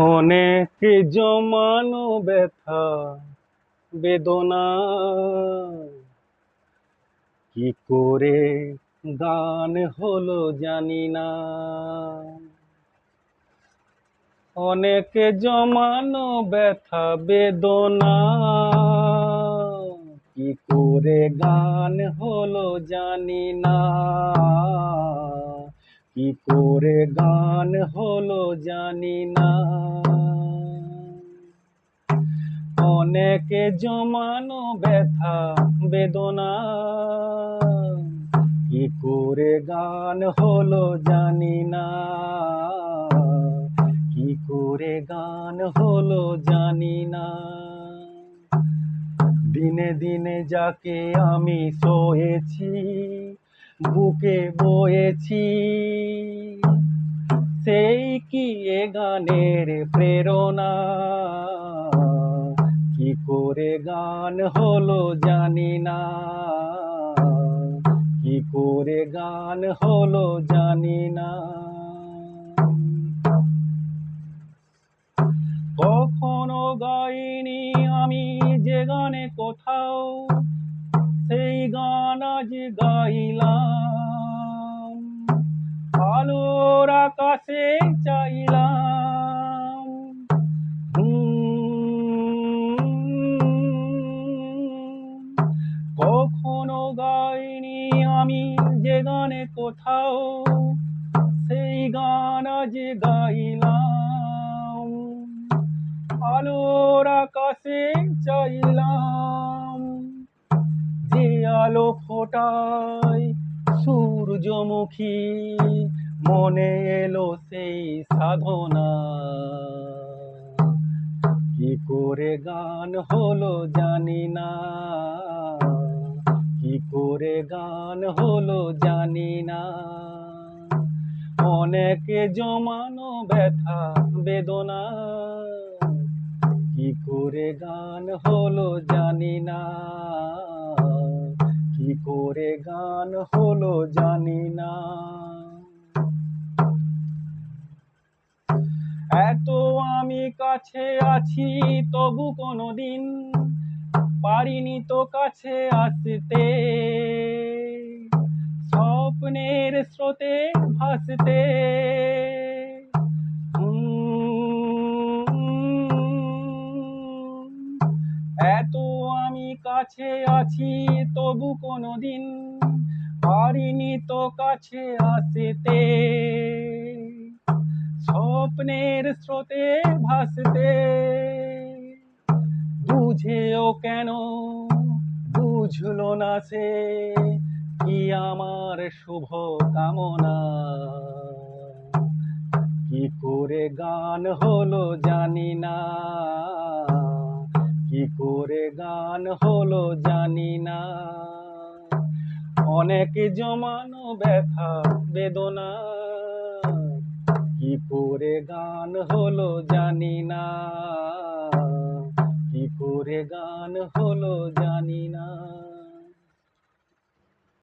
অনেক জমানো ব্যথা বেদনা কি করে গান হলো জানি না। অনেক জমানো ব্যথা বেদনা কি করে গান হলো জানি না। কি করে গান হলো জানি না। অনেক জমানো ব্যথা বেদনা কি করে গান হলো জানি না। কি করে গান হলো জানি না। দিনে দিনে যাকে আমি সয়েছি বুকে বয়েছি সেই কি এ গানের প্রেরণা। কি করে গান হলো জানি না। কি করে গান হলো জানি না। কখনো গাইনি আমি যে গানে কোথাও সেই গান আজ গাইলাম। আলোর আকাশে চাইলাম। কখনো গাইনি আমি যে গানে কোথাও সেই গান আজ গাইলাম। আলোর আকাশে চাইলাম। যে আলো ফোটায় সূর্যমুখী মনে এলো সেই সাধনা। কি করে গান হলো জানি না। কি করে গান হলো জানি না। অনেক জমানো ব্যথা বেদনা কি করে গান হলো জানি না। কি করে গান হলো জানি না। এত আমি কাছে আছি তবু কোনোদিন পারিনি তো কাছে আসতে। স্বপ্নের স্রোতে ভাসতে। এত আমি কাছে আছি তবু কোনোদিন পারিনি তো কাছে আসতে। স্বপ্নের স্রোতে ভাসতে। বুঝেও কেন বুঝলো না সে কি আমার শুভ কামনা। কি করে গান হলো জানি না। কি করে গান হলো জানি না। অনেক জমানো ব্যথা বেদনা কি করে গান হলো জানি না। কি করে গান হলো জানি না।